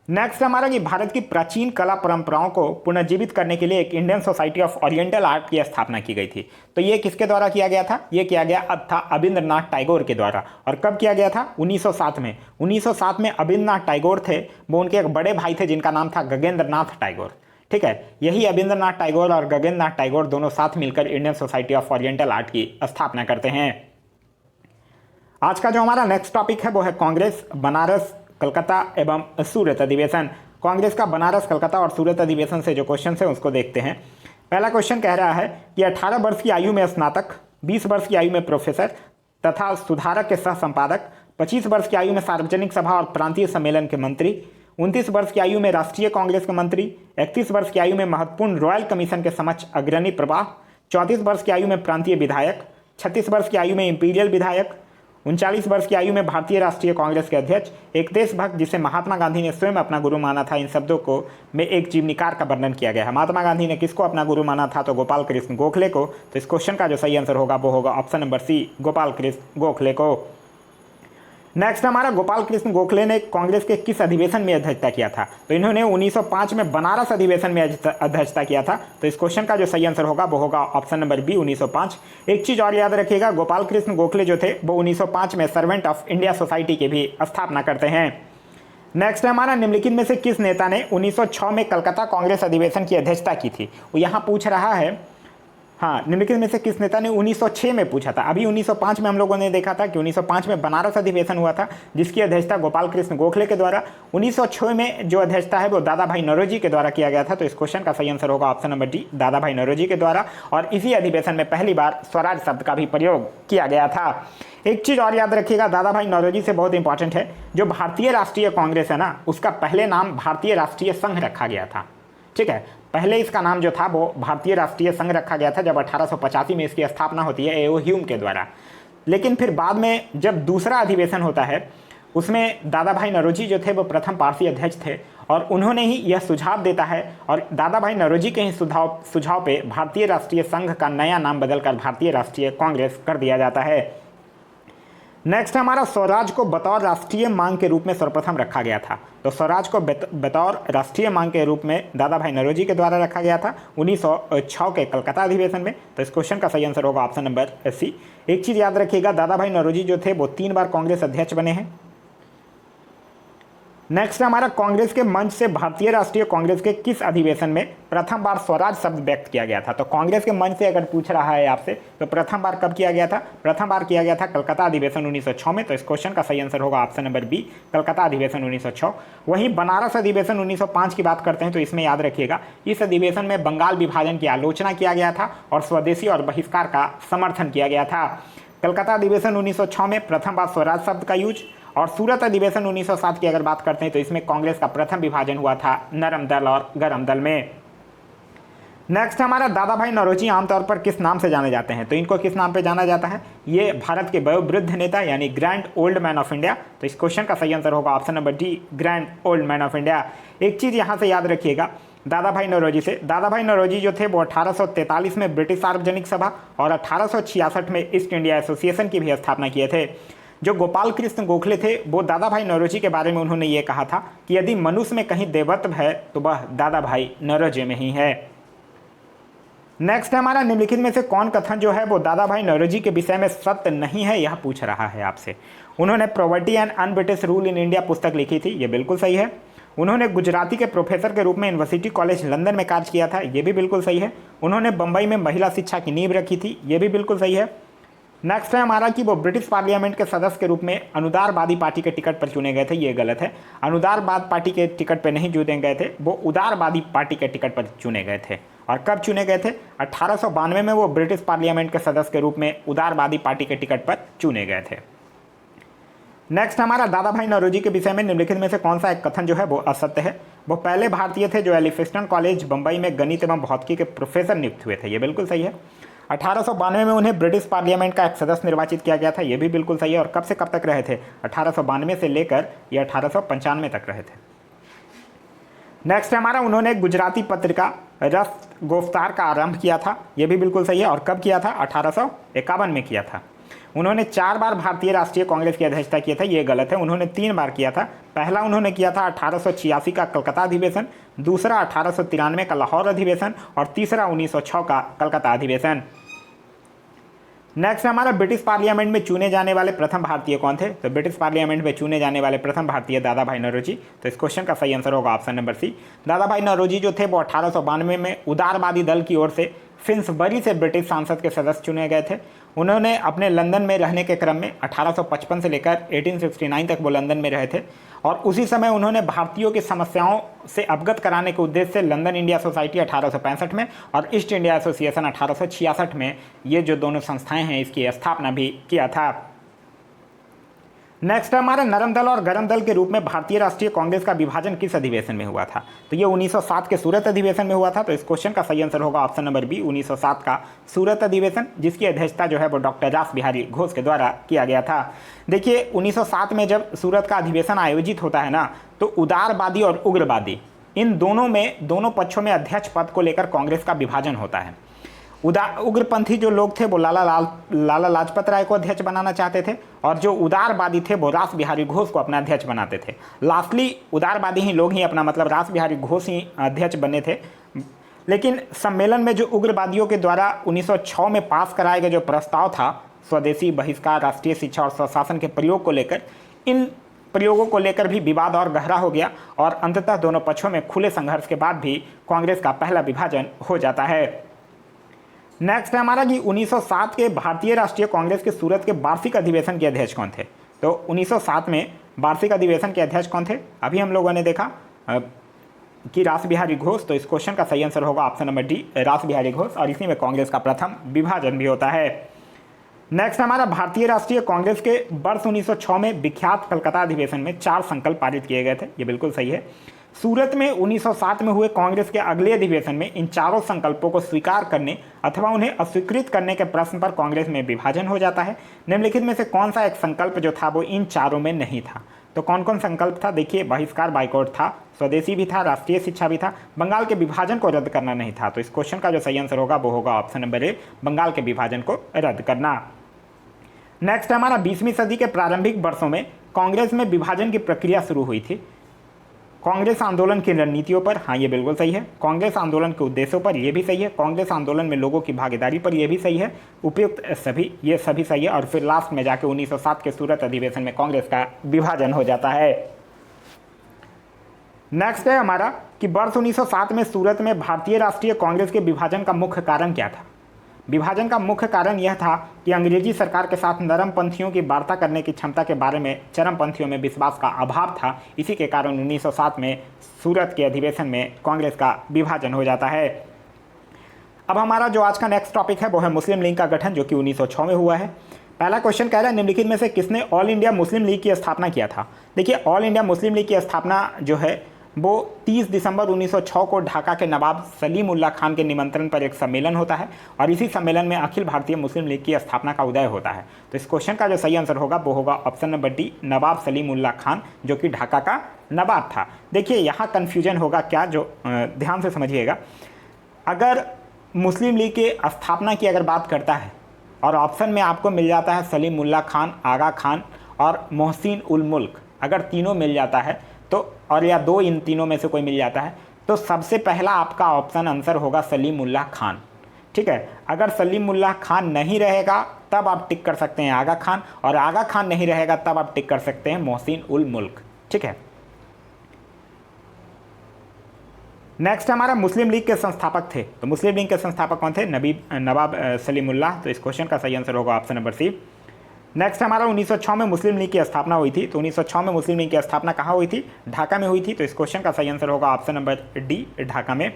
नेक्स्ट हमारा कि भारत की प्राचीन कला परंपराओं को पुनर्जीवित करने के लिए एक Indian society of oriental art की स्थापना की गई थी। तो ये किसके द्वारा किया गया था, ये किया गया था अबिंद्रनाथ टैगोर के द्वारा। और कब किया गया था, 1907 में। 1907 में अबिंद्रनाथ टैगोर थे, वो उनके एक बड़े भाई थे जिनका नाम था गगनेंद्रनाथ टैगोर। ठीक है, यही अबिंद्रनाथ टैगोर और गगनेंद्रनाथ टैगोर दोनों साथ मिलकर Indian society of oriental art की स्थापना करते हैं। आज का जो हमारा नेक्स्ट टॉपिक है वो है कांग्रेस, बनारस, कलकत्ता एवं सूरत अधिवेशन। कांग्रेस का बनारस, कलकत्ता और सूरत अधिवेशन से जो क्वेश्चन है उसको देखते हैं। पहला क्वेश्चन कह रहा है कि 18 वर्ष की आयु में स्नातक, 20 वर्ष की आयु में प्रोफेसर तथा सुधारक के सह संपादक, 25 वर्ष की आयु में सार्वजनिक सभा और प्रांतीय सम्मेलन के मंत्री, 29 वर्ष की आयु में राष्ट्रीय कांग्रेस के मंत्री, 31 वर्ष की आयु में महत्वपूर्ण रॉयल कमीशन के समक्ष अग्रणी प्रवाह, 34 वर्ष की आयु में प्रांतीय विधायक, 36 वर्ष की आयु में इंपीरियल विधायक, 39 वर्ष की आयु में भारतीय राष्ट्रीय कांग्रेस के अध्यक्ष, एक देशभक्त जिसे महात्मा गांधी ने स्वयं अपना गुरु माना था। इन शब्दों को में एक जीवनीकार का वर्णन किया गया है। महात्मा गांधी ने किसको अपना गुरु माना था, तो गोपाल कृष्ण गोखले को। तो इस क्वेश्चन का जो सही आंसर होगा वो होगा option number C, Gopal Krishna Gokhale को। नेक्स्ट हमारा गोपाल कृष्ण गोखले ने कांग्रेस के किस अधिवेशन में अध्यक्षता किया था? तो इन्होंने 1905 में बनारस अधिवेशन में अध्यक्षता किया था। तो इस क्वेश्चन का जो सही आंसर होगा वो होगा ऑप्शन नंबर बी 1905। एक चीज और याद रखिएगा, गोपाल कृष्ण गोखले जो थे वो 1905 में सर्वेंट ऑफ इंडिया सोसाइटी की भी स्थापना करते हैं। नेक्स्ट है हमारा, निम्नलिखित में से किस नेता ने 1906 में कलकत्ता कांग्रेस अधिवेशन की अध्यक्षता की थी? वो यहाँ पूछ रहा है, हाँ, निम्नलिखित में से किस नेता ने 1906 में पूछा था। अभी 1905 में हम लोगों ने देखा था कि 1905 में बनारस अधिवेशन हुआ था जिसकी अध्यक्षता गोपाल कृष्ण गोखले के द्वारा। 1906 में जो अध्यक्षता है वो दादा भाई नौरोजी के द्वारा किया गया था। तो इस क्वेश्चन का सही आंसर होगा ऑप्शन नंबर डी, दादा भाई नौरोजी के द्वारा। और इसी अधिवेशन में पहली बार स्वराज शब्द का भी प्रयोग किया गया था। एक चीज़ और याद रखिएगा, दादा भाई नौरोजी से बहुत इंपॉर्टेंट है, जो भारतीय राष्ट्रीय कांग्रेस है ना, उसका पहले नाम भारतीय राष्ट्रीय संघ रखा गया था। ठीक है, पहले इसका नाम जो था वो भारतीय राष्ट्रीय संघ रखा गया था जब 1885 में इसकी स्थापना होती है एओ ह्यूम के द्वारा। लेकिन फिर बाद में जब दूसरा अधिवेशन होता है उसमें दादा भाई नौरोजी जो थे वो प्रथम पारसी अध्यक्ष थे और उन्होंने ही यह सुझाव देता है और दादा भाई नौरोजी के ही सुझाव पे भारतीय राष्ट्रीय संघ का नया नाम बदलकर भारतीय राष्ट्रीय कांग्रेस कर दिया जाता है। नेक्स्ट हमारा, स्वराज को बतौर राष्ट्रीय मांग के रूप में सर्वप्रथम रखा गया था। तो स्वराज को बतौर राष्ट्रीय मांग के रूप में दादा भाई नौरोजी के द्वारा रखा गया था 1906 के कलकत्ता अधिवेशन में। तो इस क्वेश्चन का सही आंसर होगा ऑप्शन नंबर सी। एक चीज़ याद रखिएगा, दादा भाई नौरोजी जो थे वो 3 बार कांग्रेस अध्यक्ष बने हैं। नेक्स्ट हमारा, कांग्रेस के मंच से भारतीय राष्ट्रीय कांग्रेस के किस अधिवेशन में प्रथम बार स्वराज शब्द व्यक्त किया गया था? तो कांग्रेस के मंच से अगर पूछ रहा है आपसे तो प्रथम बार कब किया गया था? प्रथम बार किया गया था कलकत्ता अधिवेशन 1906 में। तो इस क्वेश्चन का सही आंसर होगा ऑप्शन नंबर बी, कलकत्ता अधिवेशन 1906। वहीं बनारस अधिवेशन 1905 की बात करते हैं तो इसमें याद रखिएगा, इस अधिवेशन में बंगाल विभाजन की आलोचना किया गया था और स्वदेशी और बहिष्कार का समर्थन किया गया था। कलकत्ता अधिवेशन 1906 में प्रथम बार स्वराज शब्द का यूज और सूरत अधिवेशन 1907 की अगर बात करते हैं तो इसमें कांग्रेस का प्रथम विभाजन हुआ था नरम दल और गरम दल में। नेक्स्ट हमारा, दादा भाई नौरोजी आमतौर पर किस नाम से जाने जाते हैं? तो इनको किस नाम पे जाना जाता है? ये भारत के वयोवृद्ध नेता यानी grand old man of India. तो इस क्वेश्चन का सही आंसर होगा option number D, grand old man of India. एक चीज़ यहाँ से याद रखिएगा, दादा भाई नौरोजी जो थे वो 1843 में ब्रिटिश सार्वजनिक सभा और 1866 में ईस्ट इंडिया एसोसिएशन की भी स्थापना किए थे। जो गोपाल कृष्ण गोखले थे वो दादा भाई नौरोजी के बारे में उन्होंने ये कहा था कि यदि मनुष्य में कहीं देवत्व है तो वह दादा भाई नौरोजी में ही है। नेक्स्ट हमारा, निम्नलिखित में से कौन कथन जो है वो दादा भाई नौरोजी के विषय में सत्य नहीं है, यह पूछ रहा है आपसे। उन्होंने property and un British rule in India पुस्तक लिखी थी, ये बिल्कुल सही है। उन्होंने गुजराती के प्रोफेसर के रूप में यूनिवर्सिटी कॉलेज लंदन में कार्य किया था, ये भी बिल्कुल सही है। उन्होंने बंबई में महिला शिक्षा की नींव रखी थी, ये भी बिल्कुल सही है। नेक्स्ट है हमारा कि वो ब्रिटिश पार्लियामेंट के सदस्य के रूप में अनुदारवादी पार्टी के टिकट पर चुने गए थे, ये गलत है। अनुदारवाद पार्टी के टिकट पर नहीं चुने गए थे, वो उदारवादी पार्टी के टिकट पर चुने गए थे। और कब चुने गए थे? 1892 में वो ब्रिटिश पार्लियामेंट के सदस्य के रूप में उदारवादी पार्टी के टिकट पर चुने गए थे। नेक्स्ट हमारा, दादा भाई नौरोजी के विषय में निम्नलिखित में से कौन सा एक कथन जो है वो असत्य है? वो पहले भारतीय थे जो एलिफिस्टन कॉलेज बंबई में गणित एवं भौतिकी के प्रोफेसर नियुक्त हुए थे, ये बिल्कुल सही है। 1892 में उन्हें ब्रिटिश पार्लियामेंट का एक सदस्य निर्वाचित किया गया था, ये भी बिल्कुल सही है। और कब से कब तक रहे थे? 1892 से लेकर ये 1895 तक रहे थे। नेक्स्ट हमारा, उन्होंने गुजराती पत्रिका रस गोफ्तार का आरंभ किया था, ये भी बिल्कुल सही है। और कब किया था? 1851 में किया था। उन्होंने 4 बार भारतीय राष्ट्रीय कांग्रेस की अध्यक्षता किया था, ये गलत है, उन्होंने 3 बार किया था। पहला उन्होंने किया था 1886 का कलकत्ता अधिवेशन, दूसरा 1893 का लाहौर अधिवेशन और तीसरा 1906 का कलकत्ता अधिवेशन। नेक्स्ट हमारा, ब्रिटिश पार्लियामेंट में चुने जाने वाले प्रथम भारतीय कौन थे? तो ब्रिटिश पार्लियामेंट में चुने जाने वाले प्रथम भारतीय दादा भाई नौरोजी। तो इस क्वेश्चन का सही आंसर होगा ऑप्शन नंबर सी। दादा भाई नौरोजी जो थे वो 1892 में उदारवादी दल की ओर से फिन्सबरी से ब्रिटिश संसद के सदस्य चुने गए थे। उन्होंने अपने लंदन में रहने के क्रम में 1855 से लेकर 1869 तक वो लंदन में रहे थे और उसी समय उन्होंने भारतीयों की समस्याओं से अवगत कराने के उद्देश्य से लंदन इंडिया सोसाइटी 1865 में और ईस्ट इंडिया एसोसिएशन 1866 में, ये जो दोनों संस्थाएं हैं, इसकी स्थापना भी किया था। नेक्स्ट हमारा, नरम दल और गरम दल के रूप में भारतीय राष्ट्रीय कांग्रेस का विभाजन किस अधिवेशन में हुआ था? तो ये 1907 के सूरत अधिवेशन में हुआ था। तो इस क्वेश्चन का सही आंसर होगा ऑप्शन नंबर बी, 1907 का सूरत अधिवेशन, जिसकी अध्यक्षता जो है वो डॉक्टर रास बिहारी घोष के द्वारा किया गया था। देखिए 1907 में जब सूरत का अधिवेशन आयोजित होता है ना, तो उदारवादी और उग्रवादी इन दोनों पक्षों में अध्यक्ष पद को लेकर कांग्रेस का विभाजन होता है। उग्रपंथी जो लोग थे वो लाला लाजपत राय को अध्यक्ष बनाना चाहते थे, और जो उदारवादी थे वो रास बिहारी घोष को अपना अध्यक्ष बनाते थे। लास्टली उदारवादी ही लोग ही अपना मतलब रास बिहारी घोष ही अध्यक्ष बने थे। लेकिन सम्मेलन में जो उग्रवादियों के द्वारा 1906 में पास कराया गया जो प्रस्ताव था स्वदेशी बहिष्कार, राष्ट्रीय शिक्षा और स्वशासन के प्रयोग को लेकर, इन प्रयोगों को लेकर भी विवाद और गहरा हो गया और अंततः दोनों पक्षों में खुले संघर्ष के बाद भी कांग्रेस का पहला विभाजन हो जाता है। नेक्स्ट है हमारा कि 1907 के भारतीय राष्ट्रीय कांग्रेस के सूरत के वार्षिक अधिवेशन के अध्यक्ष कौन थे। तो 1907 में वार्षिक अधिवेशन के अध्यक्ष कौन थे, अभी हम लोगों ने देखा कि रास बिहारी घोष। तो इस क्वेश्चन का सही आंसर होगा ऑप्शन नंबर डी, रास बिहारी घोष, और इसी में कांग्रेस का प्रथम विभाजन भी होता है। नेक्स्ट हमारा भारतीय राष्ट्रीय कांग्रेस के वर्ष 1906 में विख्यात कलकत्ता अधिवेशन में 4 संकल्प पारित किए गए थे, ये बिल्कुल सही है। सूरत में 1907 में हुए कांग्रेस के अगले अधिवेशन में इन चारों संकल्पों को स्वीकार करने अथवा उन्हें अस्वीकृत करने के प्रश्न पर कांग्रेस में विभाजन हो जाता है। निम्नलिखित में से कौन सा एक संकल्प जो था वो इन चारों में नहीं था। तो कौन कौन संकल्प था, देखिए बहिष्कार बाइकआउट था, स्वदेशी भी था, राष्ट्रीय शिक्षा भी था, बंगाल के विभाजन को रद्द करना नहीं था। तो इस क्वेश्चन का जो सही आंसर होगा वो होगा ऑप्शन नंबर ए, बंगाल के विभाजन को रद्द करना। नेक्स्ट हमारा 20वीं सदी के प्रारंभिक वर्षों में कांग्रेस में विभाजन की प्रक्रिया शुरू हुई थी। कांग्रेस आंदोलन की रणनीतियों पर, हाँ ये बिल्कुल सही है। कांग्रेस आंदोलन के उद्देश्यों पर, ये भी सही है। कांग्रेस आंदोलन में लोगों की भागीदारी पर, ये भी सही है। उपयुक्त सभी, ये सभी सही है। और फिर लास्ट में जाके 1907 के सूरत अधिवेशन में कांग्रेस का विभाजन हो जाता है। नेक्स्ट है हमारा कि वर्ष 1907 में सूरत में भारतीय राष्ट्रीय कांग्रेस के विभाजन का मुख्य कारण क्या था। विभाजन का मुख्य कारण यह था कि अंग्रेजी सरकार के साथ नरम पंथियों की वार्ता करने की क्षमता के बारे में चरम पंथियों में विश्वास का अभाव था। इसी के कारण 1907 में सूरत के अधिवेशन में कांग्रेस का विभाजन हो जाता है। अब हमारा जो आज का नेक्स्ट टॉपिक है वो है मुस्लिम लीग का गठन, जो कि 1906 में हुआ है। पहला क्वेश्चन कह रहा है निम्नलिखित में से किसने ऑल इंडिया मुस्लिम लीग की स्थापना किया था। देखिए ऑल इंडिया मुस्लिम लीग की स्थापना जो है वो 30 दिसंबर 1906 को ढाका के नवाब सलीम उल्लाह खान के निमंत्रण पर एक सम्मेलन होता है, और इसी सम्मेलन में अखिल भारतीय मुस्लिम लीग की स्थापना का उदय होता है। तो इस क्वेश्चन का जो सही आंसर होगा वो होगा ऑप्शन नंबर डी, नवाब सलीम उल्लाह खान, जो कि ढाका का नवाब था। देखिए यहाँ कन्फ्यूजन होगा क्या, जो ध्यान से समझिएगा। अगर मुस्लिम लीग की स्थापना की अगर बात करता है और ऑप्शन में आपको मिल जाता है सलीम उल्लाह खान, आगा खान और मोहसिन उल मुल्क, अगर तीनों मिल जाता है तो, और या दो इन तीनों में से कोई मिल जाता है, तो सबसे पहला आपका ऑप्शन आंसर होगा सलीम उल्लाह खान। ठीक है, अगर सलीम उल्लाह खान नहीं रहेगा तब आप टिक कर सकते हैं आगा खान, और आगा खान नहीं रहेगा तब आप टिक कर सकते हैं मोहसिन उल मुल्क। ठीक है, नेक्स्ट हमारा मुस्लिम लीग के संस्थापक थे। तो मुस्लिम लीग के संस्थापक कौन थे, नवाब सलीम उल्लाह। तो इस क्वेश्चन का सही आंसर होगा ऑप्शन नंबर सी। नेक्स्ट हमारा 1906 में मुस्लिम लीग की स्थापना हुई थी। तो 1906 में मुस्लिम लीग की स्थापना कहाँ हुई थी, ढाका में हुई थी। तो इस क्वेश्चन का सही आंसर होगा ऑप्शन नंबर डी, ढाका में।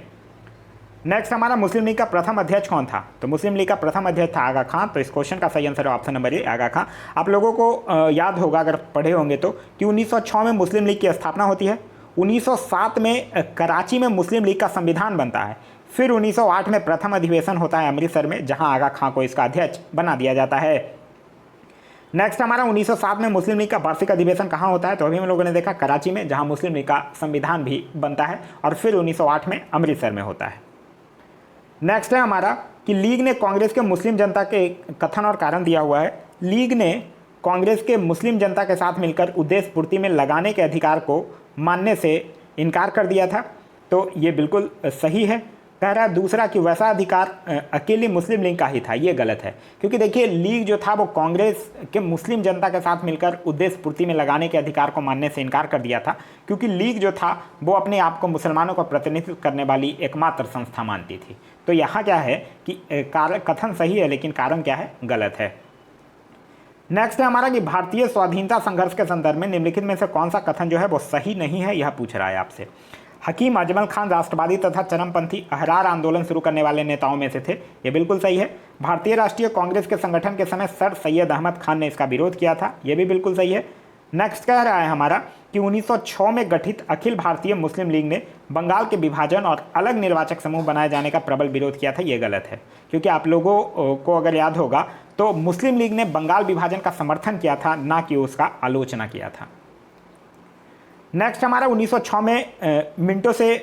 नेक्स्ट हमारा मुस्लिम लीग का प्रथम अध्यक्ष कौन था। तो मुस्लिम लीग का प्रथम अध्यक्ष था आगा खान। तो इस क्वेश्चन का सही आंसर है ऑप्शन नंबर ए, आगा खान। आप लोगों को याद होगा अगर पढ़े होंगे तो कि 1906 में मुस्लिम लीग की स्थापना होती है। 1907 में कराची में मुस्लिम लीग का संविधान बनता है। फिर 1908 में प्रथम अधिवेशन होता है अमृतसर में, जहाँ आगा खान को इसका अध्यक्ष बना दिया जाता है। नेक्स्ट हमारा 1907 में मुस्लिम लीग का वार्षिक अधिवेशन कहाँ होता है। तो अभी हम लोगों ने देखा कराची में, जहाँ मुस्लिम लीग का संविधान भी बनता है, और फिर 1908 में अमृतसर में होता है। नेक्स्ट है हमारा कि लीग ने कांग्रेस के मुस्लिम जनता के कथन और कारण दिया हुआ है। लीग ने कांग्रेस के मुस्लिम जनता के साथ मिलकर उद्देश्य पूर्ति में लगाने के अधिकार को मानने से इनकार कर दिया था। तो ये बिल्कुल सही है। कह रहा है दूसरा कि वैसा अधिकार अकेली मुस्लिम लीग का ही था, ये गलत है। क्योंकि देखिए लीग जो था वो कांग्रेस के मुस्लिम जनता के साथ मिलकर उद्देश्य पूर्ति में लगाने के अधिकार को मानने से इनकार कर दिया था, क्योंकि लीग जो था वो अपने आप को मुसलमानों का प्रतिनिधित्व करने वाली एकमात्र संस्था मानती थी। तो यहाँ क्या है कि कथन सही है लेकिन कारण क्या है, गलत है। नेक्स्ट है हमारा कि भारतीय स्वाधीनता संघर्ष के संदर्भ में निम्नलिखित में से कौन सा कथन जो है वो सही नहीं है, यह पूछ रहा है आपसे। हकीम अजमल खान राष्ट्रवादी तथा चरमपंथी अहरार आंदोलन शुरू करने वाले नेताओं में से थे, ये बिल्कुल सही है। भारतीय राष्ट्रीय कांग्रेस के संगठन के समय सर सैयद अहमद खान ने इसका विरोध किया था, ये भी बिल्कुल सही है। नेक्स्ट कह रहा है हमारा कि 1906 में गठित अखिल भारतीय मुस्लिम लीग ने बंगाल के विभाजन और अलग निर्वाचक समूह बनाए जाने का प्रबल विरोध किया था, ये गलत है। क्योंकि आप लोगों को अगर याद होगा तो मुस्लिम लीग ने बंगाल विभाजन का समर्थन किया था, ना कि उसका आलोचना किया था। नेक्स्ट हमारा 1906 में मिंटो से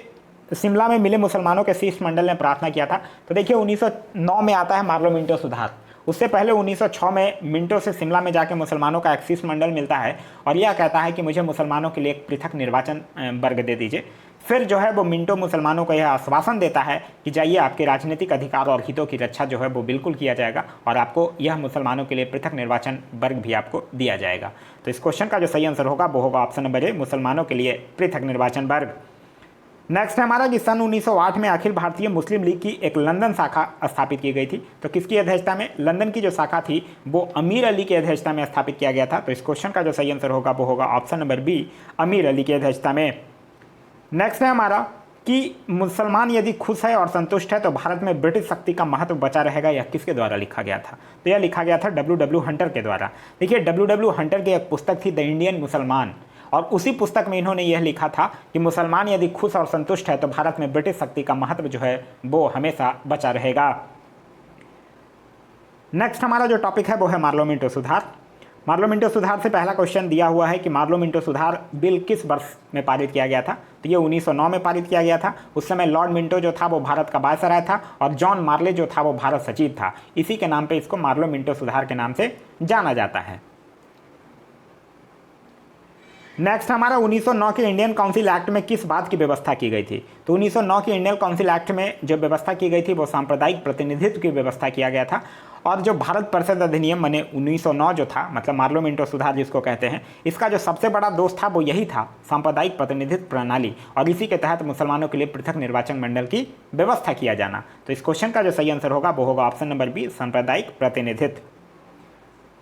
शिमला में मिले मुसलमानों के शीर्ष मंडल ने प्रार्थना किया था? तो देखिए 1909 में आता है मार्लो मिंटो सुधार। उससे पहले 1906 में मिंटो से शिमला में जाके मुसलमानों का एक शीर्ष मंडल मिलता है और यह कहता है कि मुझे मुसलमानों के लिए एक पृथक निर्वाचन वर्ग दे दीजिए। फिर जो है वो मिंटो मुसलमानों को यह आश्वासन देता है कि जाइए, आपके राजनीतिक अधिकार और हितों की रक्षा जो है वो बिल्कुल किया जाएगा और आपको यह मुसलमानों के लिए पृथक निर्वाचन वर्ग भी आपको दिया जाएगा। तो इस क्वेश्चन का जो सही आंसर होगा वो होगा ऑप्शन नंबर ए, मुसलमानों के लिए पृथक निर्वाचन वर्ग। नेक्स्ट है हमारा कि सन 1908 में अखिल भारतीय मुस्लिम लीग की एक लंदन शाखा स्थापित की गई थी। तो किसकी अध्यक्षता में? लंदन की जो शाखा थी वो अमीर अली की अध्यक्षता में स्थापित किया गया था। तो इस क्वेश्चन का जो सही आंसर होगा वो होगा ऑप्शन नंबर बी, अमीर अली की अध्यक्षता में। नेक्स्ट है हमारा कि मुसलमान यदि खुश है और संतुष्ट है तो भारत में ब्रिटिश शक्ति का महत्व बचा रहेगा, यह किसके द्वारा लिखा गया था? तो यह लिखा गया था W.W. हंटर के द्वारा। देखिए W.W. हंटर की एक पुस्तक थी द इंडियन मुसलमान, और उसी पुस्तक में इन्होंने यह लिखा था कि मुसलमान यदि खुश और संतुष्ट है तो भारत में ब्रिटिश शक्ति का महत्व जो है वो हमेशा बचा रहेगा। नेक्स्ट हमारा जो टॉपिक है वो है मार्लो मिंटो सुधार। मार्लो मिंटो सुधार से पहला क्वेश्चन दिया हुआ है कि मार्लो मिंटो सुधार बिल किस वर्ष में पारित किया गया था? तो ये 1909 में पारित किया गया था। उस समय लॉर्ड मिंटो जो था वो भारत का वायसराय था और जॉन मार्ले जो था वो भारत सचिव था। इसी के नाम पे इसको मार्लो मिंटो सुधार के नाम से जाना जाता है। नेक्स्ट हमारा 1909 के इंडियन काउंसिल एक्ट में किस बात की व्यवस्था की गई थी? तो 1909 के इंडियन काउंसिल एक्ट में जो व्यवस्था की गई थी वो सांप्रदायिक प्रतिनिधित्व की व्यवस्था किया गया था। और जो भारत परिषद अधिनियम माने 1909 जो था, मतलब मार्लो मिंटो सुधार जिसको कहते हैं, इसका जो सबसे बड़ा दोष था वो यही था, सांप्रदायिक प्रतिनिधित्व प्रणाली, और इसी के तहत मुसलमानों के लिए पृथक निर्वाचन मंडल की व्यवस्था किया जाना। तो इस क्वेश्चन का जो सही आंसर होगा वो होगा ऑप्शन नंबर बी, सांप्रदायिक प्रतिनिधित्व।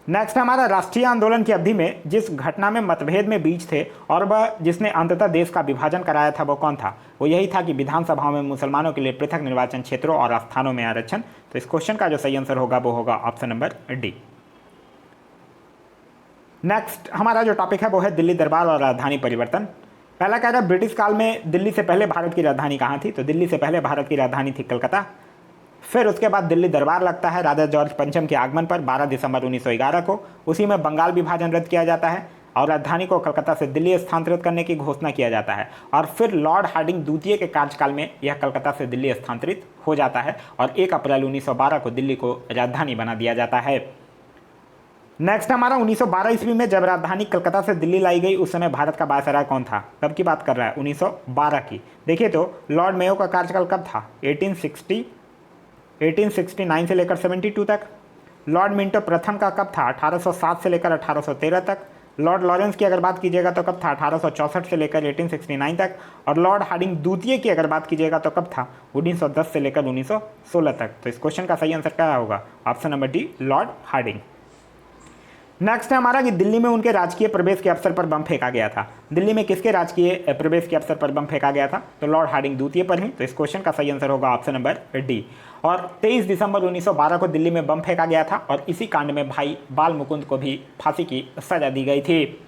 नेक्स्ट हमारा राष्ट्रीय आंदोलन की अवधि में जिस घटना में मतभेद में बीच थे और वह जिसने अंततः देश का विभाजन कराया था वो कौन था? वो यही था कि विधानसभाओं में मुसलमानों के लिए पृथक निर्वाचन क्षेत्रों और स्थानों में आरक्षण। तो इस क्वेश्चन का जो सही आंसर होगा वो होगा ऑप्शन नंबर डी। नेक्स्ट हमारा जो टॉपिक है वो है दिल्ली दरबार और राजधानी परिवर्तन। पहला कह रहा है ब्रिटिश काल में दिल्ली से पहले भारत की राजधानी कहाँ थी? तो दिल्ली से पहले भारत की राजधानी थी कलकत्ता। फिर उसके बाद दिल्ली दरबार लगता है राजा जॉर्ज पंचम के आगमन पर 12 दिसंबर 1911 को। उसी में बंगाल विभाजन रद्द किया जाता है और राजधानी को कलकत्ता से दिल्ली स्थानांतरित करने की घोषणा किया जाता है। और फिर लॉर्ड हार्डिंग द्वितीय के कार्यकाल में यह कलकत्ता से दिल्ली स्थानांतरित हो जाता है और 1 अप्रैल 1912 को दिल्ली को राजधानी बना दिया जाता है। नेक्स्ट हमारा 1912 ईस्वी में जब राजधानी कलकत्ता से दिल्ली लाई गई उस समय भारत का वायसराय कौन था? कब की बात कर रहा है? 1912 की। देखिए तो लॉर्ड मेयो का कार्यकाल कब था? 1869 से लेकर 72 तक। लॉर्ड मिंटो प्रथम का कब था? 1807 से लेकर 1813 तक। लॉर्ड लॉरेंस की अगर बात कीजिएगा तो कब था? 1864 से लेकर 1869 तक। और लॉर्ड हार्डिंग द्वितीय की अगर बात कीजिएगा तो कब था? 1910 से लेकर 1916 तक। तो इस क्वेश्चन का सही आंसर क्या होगा? Option number D, lord Harding. Next है हमारा कि दिल्ली में उनके राजकीय प्रवेश के अवसर पर बम फेंका गया था। दिल्ली में किसके राजकीय प्रवेश के अवसर पर बम फेंका गया था? तो लॉर्ड हार्डिंग द्वितीय पर ही। तो इस क्वेश्चन का सही आंसर होगा ऑप्शन नंबर डी। और 23 दिसंबर 1912 को दिल्ली में बम फेंका गया था और इसी कांड में भाई बाल मुकुंद को भी फांसी की सजा दी गई थी।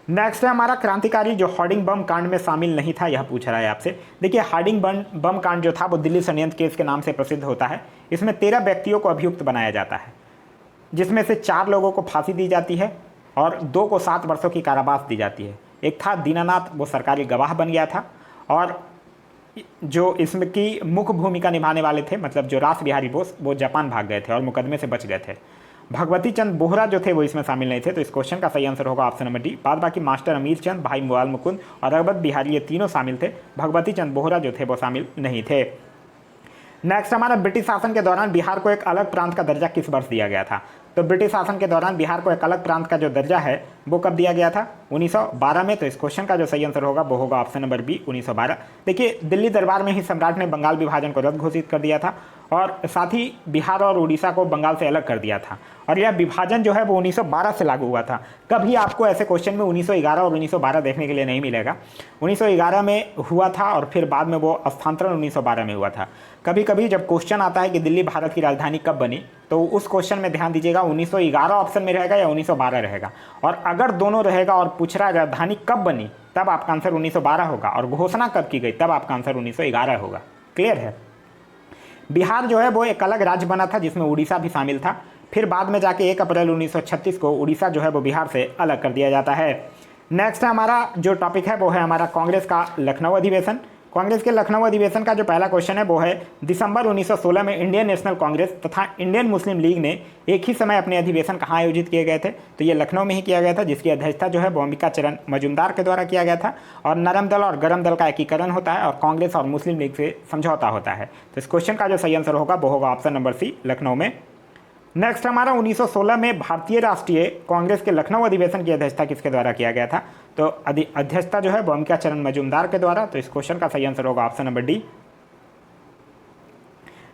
नेक्स्ट है हमारा क्रांतिकारी जो हार्डिंग बम कांड में शामिल नहीं था, यह पूछ रहा है आपसे। देखिए हार्डिंग बम कांड जो था वो दिल्ली षड्यंत्र केस के नाम से प्रसिद्ध होता है। इसमें 13 व्यक्तियों को अभियुक्त बनाया जाता है, जिसमें से 4 लोगों को फांसी दी जाती है और 2 को 7 वर्षों की कारावास दी जाती है। एक था दीनानाथ, वो सरकारी गवाह बन गया था, और जो इसमें की मुख्य भूमिका निभाने वाले थे, मतलब जो रास बिहारी बोस, वो जापान भाग गए थे और मुकदमे से बच गए थे। भगवती चंद बोहरा जो थे वो इसमें शामिल नहीं थे। तो इस क्वेश्चन का सही आंसर होगा ऑप्शन नंबर डी। बाद बाकी मास्टर अमीर चंद, भाई बाल मुकुंद और अवध बिहारी, ये तीनों शामिल थे। भगवती चंद बोहरा जो थे वो शामिल नहीं थे। नेक्स्ट हमारा ब्रिटिश शासन के दौरान बिहार को एक अलग प्रांत का दर्जा किस वर्ष दिया गया था? तो ब्रिटिश शासन के दौरान बिहार को एक अलग प्रांत का जो दर्जा है वो कब दिया गया था? 1912 में। तो इस क्वेश्चन का जो सही आंसर होगा वो होगा ऑप्शन नंबर बी, 1912। देखिए दिल्ली दरबार में ही सम्राट ने बंगाल विभाजन को रद्द घोषित कर दिया था और साथ ही बिहार और उड़ीसा को बंगाल से अलग कर दिया था, और यह विभाजन जो है वो 1912 से लागू हुआ था। कभी आपको ऐसे क्वेश्चन में 1911 और 1912 देखने के लिए नहीं मिलेगा। 1911 में हुआ था और फिर बाद में वो स्थानांतरण 1912 में हुआ था। कभी कभी जब क्वेश्चन आता है कि दिल्ली भारत की राजधानी कब बनी, तो उस क्वेश्चन में ध्यान दीजिएगा 1911 ऑप्शन में रहेगा या 1912 रहेगा। और अगर दोनों रहेगा और पूछ रहा है राजधानी कब बनी, तब आपका आंसर 1912 होगा, और घोषणा कब की गई तब आपका आंसर 1911 होगा। क्लियर है? बिहार जो है वो एक अलग राज्य बना था जिसमें उड़ीसा भी शामिल था। फिर बाद में जाके 1 अप्रैल 1936 को उड़ीसा जो है वो बिहार से अलग कर दिया जाता है। नेक्स्ट हमारा जो टॉपिक है वो है हमारा कांग्रेस का लखनऊ अधिवेशन। कांग्रेस के लखनऊ अधिवेशन का जो पहला क्वेश्चन है वो है दिसंबर 1916 में इंडियन नेशनल कांग्रेस तथा इंडियन मुस्लिम लीग ने एक ही समय अपने अधिवेशन कहाँ आयोजित किए गए थे? तो ये लखनऊ में ही किया गया था, जिसकी अध्यक्षता जो है वो अंबिका चरण मजूमदार के द्वारा किया गया था। और नरम दल और गरम दल का एकीकरण होता है और कांग्रेस और मुस्लिम लीग से समझौता होता है। तो इस क्वेश्चन का जो सही आंसर होगा वो होगा ऑप्शन नंबर सी, लखनऊ में। नेक्स्ट हमारा 1916 में भारतीय राष्ट्रीय कांग्रेस के लखनऊ अधिवेशन की अध्यक्षता किसके द्वारा किया गया था? तो अध्यक्षता जो है वो अंबिका चरण मजूमदार के द्वारा। तो इस क्वेश्चन का सही आंसर होगा ऑप्शन नंबर डी।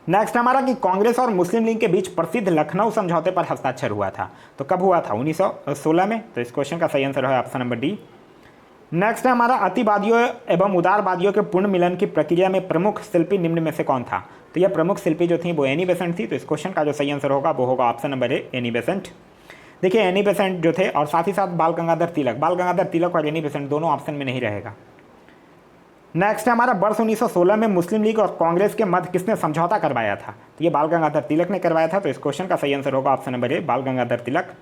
नेक्स्ट हमारा कि कांग्रेस और मुस्लिम लीग के बीच प्रसिद्ध लखनऊ समझौते पर हस्ताक्षर हुआ था, तो कब हुआ था? 1916 में। तो इस क्वेश्चन का सही आंसर है ऑप्शन नंबर डी। नेक्स्ट है हमारा अतिवादियों एवं उदारवादियों के पूर्ण मिलन की प्रक्रिया में प्रमुख शिल्पी निम्न में से कौन था? तो यह प्रमुख शिल्पी जो थी वो एनी बेसेंट थी। तो इस क्वेश्चन का जो सही आंसर होगा वो होगा option number A, Annie Besant. देखिए एनी बेसेंट जो थे और साथ ही साथ बाल गंगाधर तिलक और एनी बेसेंट दोनों ऑप्शन में नहीं रहेगा। नेक्स्ट है हमारा वर्ष 1916 में मुस्लिम लीग और कांग्रेस के मध्य किसने समझौता करवाया था? तो ये बाल गंगाधर तिलक ने करवाया था। तो इस क्वेश्चन का सही आंसर होगा ऑप्शन नंबर ए, बाल गंगाधर तिलक।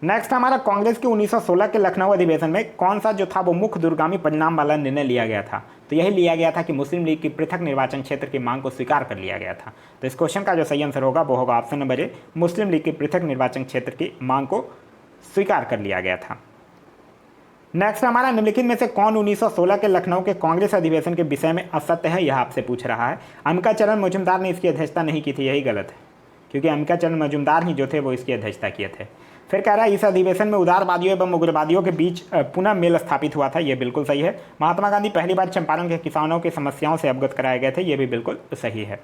नेक्स्ट हमारा कांग्रेस के 1916 के लखनऊ अधिवेशन में कौन सा जो था वो मुख्य दूरगामी परिणाम वाला निर्णय लिया गया था? तो यही लिया गया था कि मुस्लिम लीग की पृथक निर्वाचन क्षेत्र की मांग को स्वीकार कर लिया गया था। तो इस क्वेश्चन का जो सही आंसर होगा वो होगा option number A, Muslim league की पृथक निर्वाचन क्षेत्र की मांग को स्वीकार कर लिया गया था। नेक्स्ट हमारा निम्नलिखित में से कौन 1916 के लखनऊ के कांग्रेस अधिवेशन के विषय में असत्य है? यह आपसे पूछ रहा है। अंबिका चरण मजूमदार ने इसकी अध्यक्षता नहीं की थी, यही गलत है, क्योंकि अंबिका चरण मजूमदार ही जो थे वो इसकी अध्यक्षता किए थे। फिर कह रहा है इस अधिवेशन में उदारवादियों एवं उग्रवादियों के बीच पुनः मेल स्थापित हुआ था, ये बिल्कुल सही है। महात्मा गांधी पहली बार चंपारण के किसानों की समस्याओं से अवगत कराए गए थे, ये भी बिल्कुल सही है।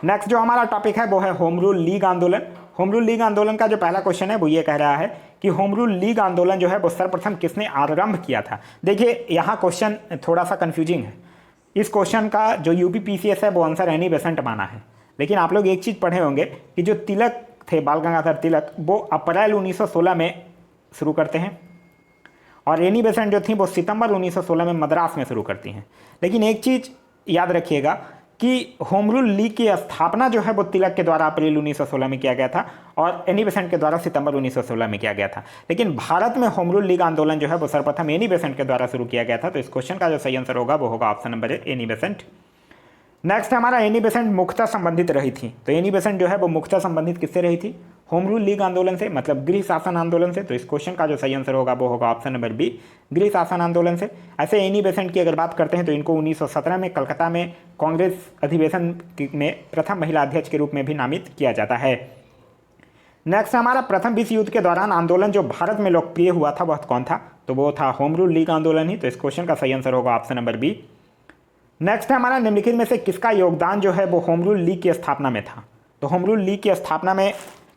नेक्स्ट जो हमारा टॉपिक है वो है होम रूल लीग आंदोलन। होम रूल लीग आंदोलन का जो पहला क्वेश्चन है वो ये कह रहा है कि होम रूल लीग आंदोलन जो है वो सर्वप्रथम किसने आरंभ किया था? देखिए यहाँ क्वेश्चन थोड़ा सा कंफ्यूजिंग है। इस क्वेश्चन का जो यूपीपीसीएस है वो आंसर एनी बेसेंट माना है, लेकिन आप लोग एक चीज़ पढ़े होंगे कि जो तिलक थे, बाल गंगाधर तिलक, वो अप्रैल 1916 में शुरू करते हैं और एनी बेसेंट जो थी वो सितंबर 1916 में मद्रास में शुरू करती हैं। लेकिन एक चीज़ याद रखिएगा कि होम रूल लीग की स्थापना जो है वो तिलक के द्वारा अप्रैल 1916 में किया गया था और एनी बेसेंट के द्वारा सितंबर 1916 में किया गया था। लेकिन भारत में होम रूल लीग आंदोलन जो है वो सर्वप्रथम एनी बेसेंट के द्वारा शुरू किया गया था। तो इस क्वेश्चन का जो सही आंसर होगा वो होगा option number A, Annie Besant. Next हमारा एनी बेसेंट मुख्यतः संबंधित रही थी। तो एनी बेसेंट जो है वो मुख्यतः संबंधित किससे रही थी? होम रूल लीग आंदोलन से, मतलब गृह शासन आंदोलन से। तो इस क्वेश्चन का जो सही आंसर होगा वो होगा ऑप्शन नंबर बी, गृह शासन आंदोलन से। ऐसे एनी बेसेंट की अगर बात करते हैं तो इनको 1917 में कलकत्ता में कांग्रेस अधिवेशन में प्रथम महिला अध्यक्ष के रूप में भी नामित किया जाता है। नेक्स्ट हमारा प्रथम विश्व युद्ध के दौरान आंदोलन जो भारत में लोकप्रिय हुआ था वह कौन था? तो वो था होम रूल लीग आंदोलन ही। तो इस क्वेश्चन का सही आंसर होगा ऑप्शन नंबर बी। नेक्स्ट हमारा निम्नलिखित में से किसका योगदान जो है वो होम रूल लीग की स्थापना में था? तो होम रूल लीग की स्थापना में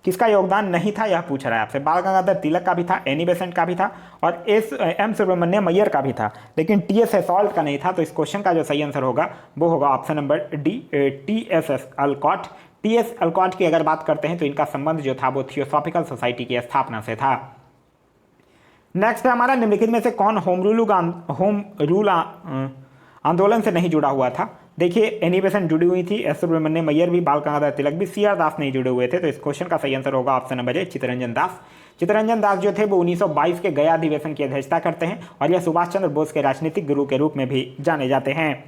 किसका योगदान नहीं था यह पूछ रहा है आपसे। बाल गंगाधर तिलक का भी था, एनी बेसेंट का भी था और एम सुब्रमण्यम अय्यर का भी था, लेकिन टी.एस. असॉल्ट का नहीं था। तो इस क्वेश्चन का जो सही आंसर होगा वो होगा option number D, T S. Alcott. T S. Alcott की अगर बात करते हैं तो इनका संबंध जो था वो थियोसॉफिकल सोसाइटी की स्थापना से था। नेक्स्ट हमारा निम्नलिखित में से कौन होम रूल आंदोलन से नहीं जुड़ा हुआ था? देखिए एनी बेसेंट जुड़ी हुई थी, एस सुब्रमण्यम अय्यर भी, बाल गंगाधर तिलक भी, सी आर दास नहीं जुड़े हुए थे। तो इस क्वेश्चन का सही आंसर होगा option number A, Chittaranjan Das. Chittaranjan Das जो थे वो 1922 के गया अधिवेशन की अध्यक्षता करते हैं और यह सुभाष चंद्र बोस के राजनीतिक गुरु के रूप में भी जाने जाते हैं।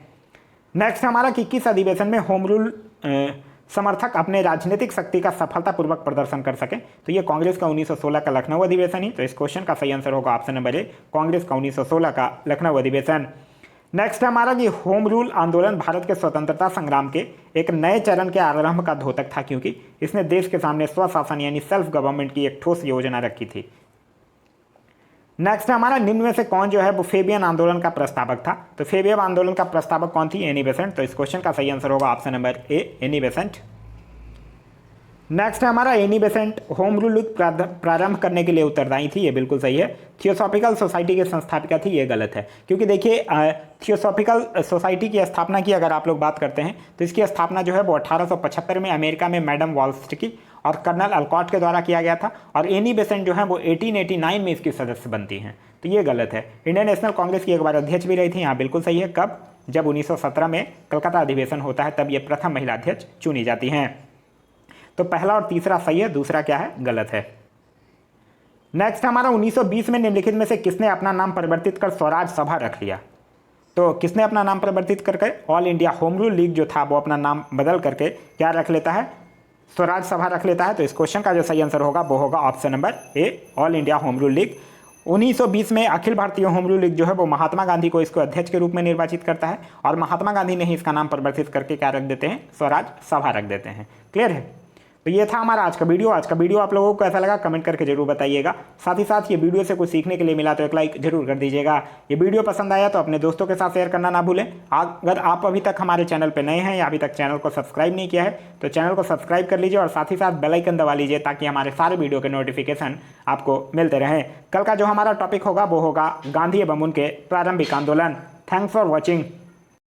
नेक्स्ट हमारा कि किस अधिवेशन में होम रूल समर्थक अपने राजनीतिक शक्ति का सफलतापूर्वक प्रदर्शन कर सकें? तो ये कांग्रेस का 1916 का लखनऊ अधिवेशन ही। तो इस क्वेश्चन का सही आंसर होगा ऑप्शन नंबर ए, कांग्रेस का 1916 का लखनऊ अधिवेशन। नेक्स्ट हमारा कि होम रूल आंदोलन भारत के स्वतंत्रता संग्राम के एक नए चरण के आरंभ का द्योतक था, क्योंकि इसने देश के सामने स्वशासन यानी सेल्फ गवर्नमेंट की एक ठोस योजना रखी थी। नेक्स्ट हमारा निम्न में से कौन जो है वो फेबियन आंदोलन का प्रस्तावक था? तो फेबियन आंदोलन का प्रस्तावक कौन थी? Annie Besant. तो इस क्वेश्चन का सही आंसर होगा option number A, Annie Besant. Next हमारा एनी बेसेंट होम रूल प्रारंभ करने के लिए उत्तरदायी थी, ये बिल्कुल सही है। थियोसॉफिकल सोसाइटी की संस्थापिका थी, ये गलत है, क्योंकि देखिए थियोसॉफिकल सोसाइटी की स्थापना की अगर आप लोग बात करते हैं तो इसकी स्थापना जो है वो 1875 में अमेरिका में मैडम वॉल्स्टकी और कर्नल अलकॉट के द्वारा किया गया था और एनी बेसेंट जो है वो 1889 में इसकी सदस्य बनती हैं। तो ये गलत है। इंडियन नेशनल कांग्रेस की एक बार अध्यक्ष भी रही थी, यहाँ बिल्कुल सही है। कब? जब 1917 में कलकत्ता अधिवेशन होता है तब ये प्रथम महिला अध्यक्ष चुनी जाती हैं। तो पहला और तीसरा सही है, दूसरा क्या है? गलत है। नेक्स्ट हमारा 1920 में निम्नलिखित में से किसने अपना नाम परिवर्तित कर स्वराज सभा रख लिया? तो किसने अपना नाम परिवर्तित करके all India home rule league जो था वो अपना नाम बदल करके क्या रख लेता है, स्वराज सभा रख लेता है। तो इस क्वेश्चन का जो सही आंसर होगा वो होगा option number A, all India home rule league. 1920 में Akhil Bharatiya home rule league जो है वो महात्मा गांधी को इसको अध्यक्ष के रूप में निर्वाचित करता है और महात्मा गांधी ने ही इसका नाम परिवर्तित करके क्या रख देते हैं, स्वराज सभा रख देते हैं। क्लियर है। तो ये था हमारा आज का वीडियो। आज का वीडियो आप लोगों को कैसा लगा कमेंट करके जरूर बताइएगा। साथ ही साथ ये वीडियो से कुछ सीखने के लिए मिला तो एक लाइक जरूर कर दीजिएगा। ये वीडियो पसंद आया तो अपने दोस्तों के साथ शेयर करना ना भूलें। अगर आप अभी तक हमारे चैनल पर नए हैं या अभी तक चैनल को सब्सक्राइब नहीं किया है तो चैनल को सब्सक्राइब कर लीजिए और साथ ही साथ बेल आइकन दबा लीजिए ताकि हमारे सारे वीडियो के नोटिफिकेशन आपको मिलते रहें। कल का जो हमारा टॉपिक होगा वो होगा गांधी एवं उनके प्रारंभिक आंदोलन। Thanks for watching.